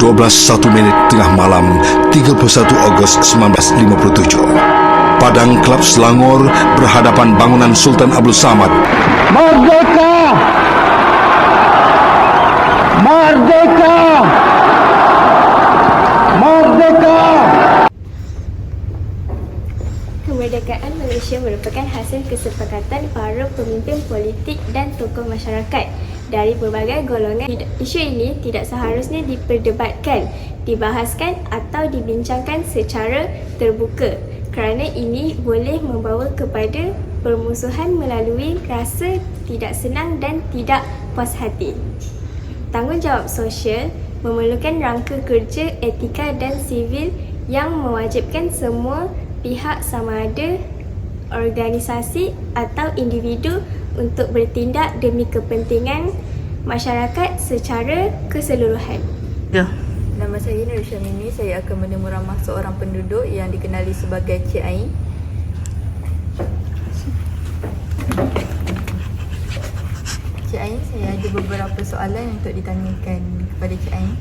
12:01 tengah malam 31 Ogos 1957. Padang Klub Selangor berhadapan bangunan Sultan Abdul Samad. Merdeka! Merdeka! Merdeka! Kemerdekaan Malaysia merupakan hasil kesepakatan para pemimpin politik dan tokoh masyarakat dari berbagai golongan. Isu ini tidak seharusnya diperdebatkan, dibahaskan atau dibincangkan secara terbuka kerana ini boleh membawa kepada permusuhan melalui rasa tidak senang dan tidak puas hati. Tanggungjawab sosial memerlukan rangka kerja etika dan sivil yang mewajibkan semua pihak sama ada organisasi atau individu untuk bertindak demi kepentingan masyarakat secara keseluruhan. Nama saya Nur Syamini. Saya akan menemu ramah seorang penduduk yang dikenali sebagai Cik Ain. Cik Ain, saya ada beberapa soalan untuk ditanyakan kepada Cik Ain.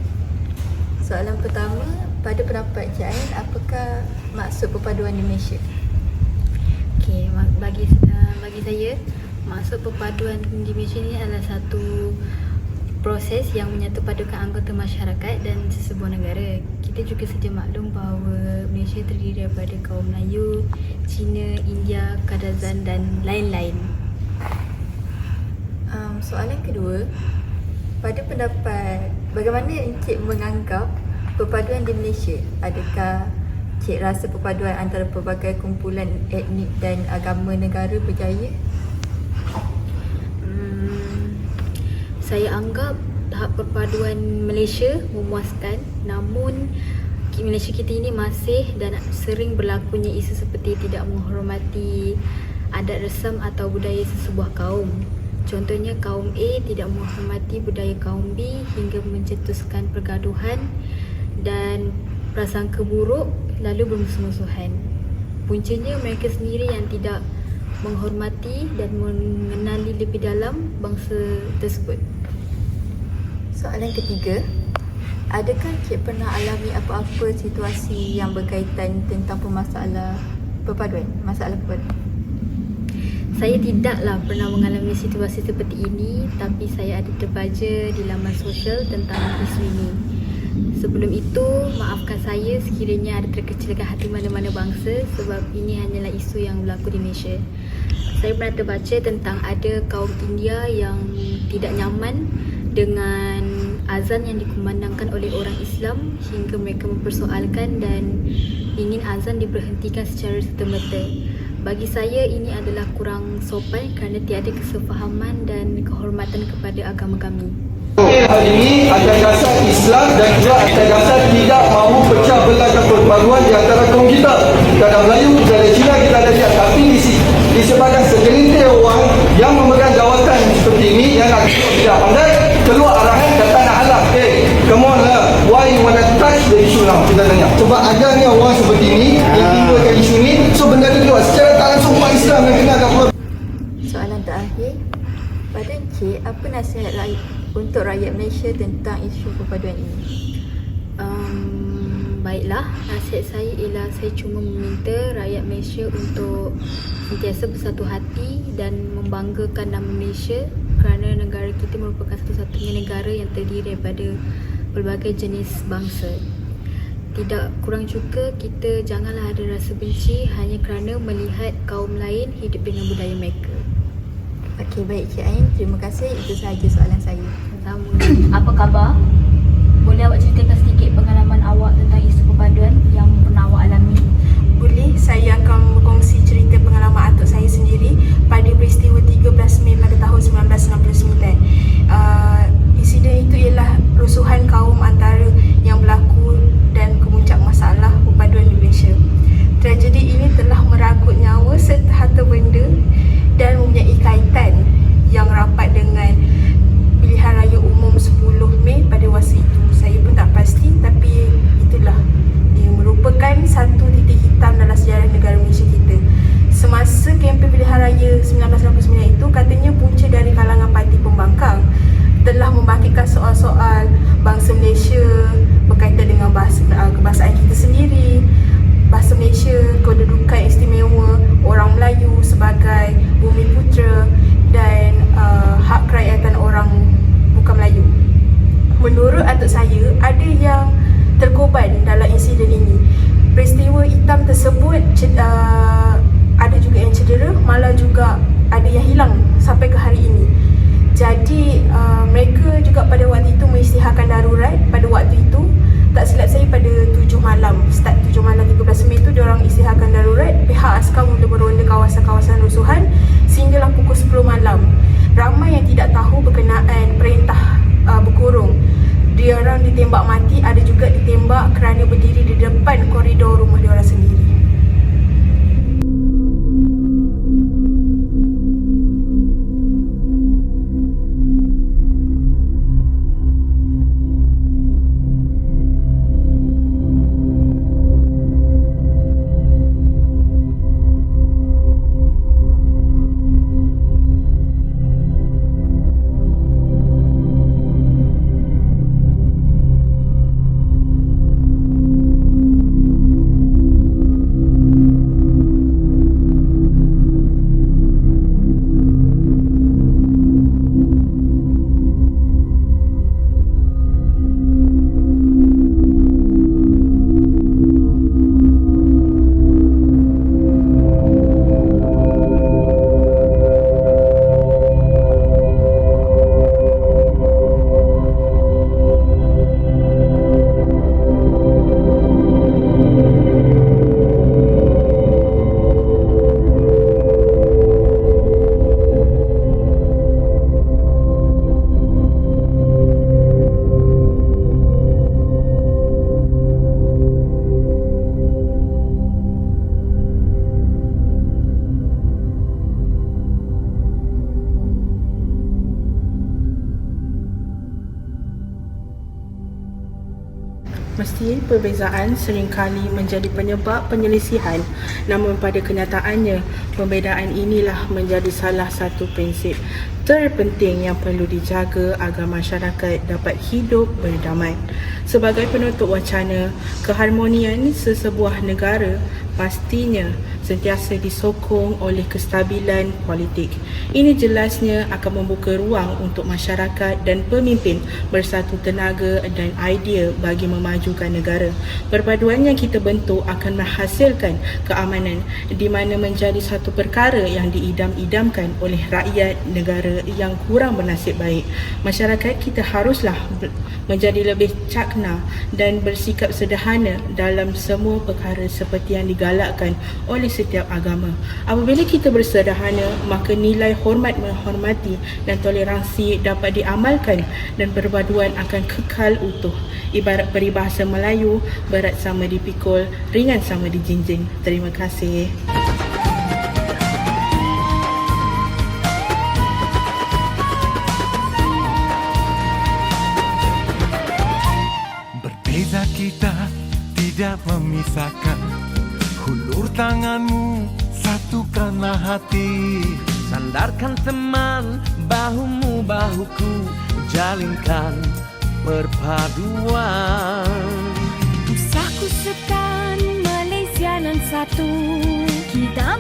Soalan pertama, pada pendapat Cik Ain, apakah maksud perpaduan di Malaysia? Okey, bagi saya, maksud perpaduan di Malaysia ini adalah satu proses yang menyatupadukan anggota masyarakat dan sesebuah negara. Kita juga sedia maklum bahawa Malaysia terdiri daripada kaum Melayu, Cina, India, Kadazan dan lain-lain. Soalan kedua, pada pendapat, bagaimana Encik menganggap perpaduan di Malaysia? Adakah Cik rasa perpaduan antara pelbagai kumpulan etnik dan agama negara berjaya? Saya anggap tahap perpaduan Malaysia memuaskan, namun Malaysia kita ini masih dan sering berlakunya isu seperti tidak menghormati adat resam atau budaya sesebuah kaum. Contohnya kaum A tidak menghormati budaya kaum B hingga mencetuskan pergaduhan dan prasangka buruk lalu bermusuh-musuhan. Puncanya mereka sendiri yang tidak menghormati dan mengenali lebih dalam bangsa tersebut. Soalan ketiga, adakah Cik pernah alami apa-apa situasi yang berkaitan tentang masalah perpaduan? Saya tidaklah pernah mengalami situasi seperti ini, tapi saya ada terbaca di laman sosial tentang isu ini. Sebelum itu, maafkan saya sekiranya ada terkecilkan hati mana-mana bangsa sebab ini hanyalah isu yang berlaku di Malaysia. Saya pernah terbaca tentang ada kaum India yang tidak nyaman dengan azan yang dikumandangkan oleh orang Islam hingga mereka mempersoalkan dan ingin azan diberhentikan secara serta-merta. Bagi saya ini adalah kurang sopan kerana tiada kesefahaman dan kehormatan kepada agama kami. Hari ini atas dasar Islam dan juga atas dasar tidak mahu pecah belahkan perpaduan di antara kaum kita. Kita ada Melayu, kita ada Cina, kita ada Dia. Tapi di sebahagian segelintir orang yang memegang jawatan seperti ini yang nak tidak pandai, keluar arahan kata nak halak. Come on lah, why you want to touch the issue now? Kita tanya. Sebab adanya orang seperti ini yang timbulkan isu ni, so benda tu keluar secara tak langsung umat Islam yang kena akan keluar. Soalan terakhir, pada Encik, apa nasihat untuk rakyat Malaysia tentang isu perpaduan ini? Baiklah, nasihat saya ialah saya cuma meminta rakyat Malaysia untuk sentiasa bersatu hati dan membanggakan nama Malaysia kerana negara kita merupakan satu-satunya negara yang terdiri daripada pelbagai jenis bangsa. Tidak kurang juga kita janganlah ada rasa benci hanya kerana melihat kaum lain hidup dengan budaya mereka. Okey, baik Cik Ain, terima kasih. Itu sahaja soalan saya. Sama. Apa khabar? Boleh awak ceritakan sedikit pengalaman awak tentang isu perpaduan yang pernah awak alami? Boleh, saya akan berkongsi cerita pengalaman atuk saya sendiri pada peristiwa 13 Mei pada tahun 1999. Insiden itu ialah rusuhan kaum antara yang berlaku dan kemuncak masalah perpaduan di Malaysia. Tragedi ini telah merangkut nyawa serta harta benda dan mempunyai kaitan yang rapat dengan pilihan raya umum 10 Mei pada masa itu. Saya pun tak pasti, tapi itulah. Ia merupakan satu titik hitam dalam sejarah negara Malaysia kita. cedera, malah juga ada yang hilang sampai ke hari ini. Jadi mereka juga pada waktu itu mengisytiharkan darurat. Pada waktu itu, tak silap saya pada 7 malam, start 7 malam 13 Mei tu diorang isytiharkan darurat. Pihak askar mula meronda kawasan-kawasan rusuhan sehinggalah pukul 10 malam. Ramai yang tidak tahu berkenaan perintah berkurung. Diorang ditembak mati, ada juga ditembak kerana berdiri di depan koridor rumah diorang sendiri. Meski perbezaan seringkali menjadi penyebab penyelisihan, namun pada kenyataannya, perbezaan inilah menjadi salah satu prinsip terpenting yang perlu dijaga agar masyarakat dapat hidup berdamai. Sebagai penutup wacana, keharmonian sesebuah negara pastinya sentiasa disokong oleh kestabilan politik. Ini jelasnya akan membuka ruang untuk masyarakat dan pemimpin bersatu tenaga dan idea bagi memajukan negara. Perpaduan yang kita bentuk akan menghasilkan keamanan di mana menjadi satu perkara yang diidam-idamkan oleh rakyat negara yang kurang bernasib baik. Masyarakat kita haruslah menjadi lebih cakna dan bersikap sederhana dalam semua perkara seperti yang digalakkan oleh setiap agama. Apabila kita bersederhana, maka nilai hormat menghormati dan toleransi dapat diamalkan dan perpaduan akan kekal utuh. Ibarat peribahasa Melayu, berat sama dipikul, ringan sama dijinjing. Terima kasih. Berbeza kita tidak memisahkan. Hulur tanganmu, satukanlah hati. Sandarkan teman, bahumu bahuku, jalinkan perpaduan. Usahku sekan Malaysia nan satu, kita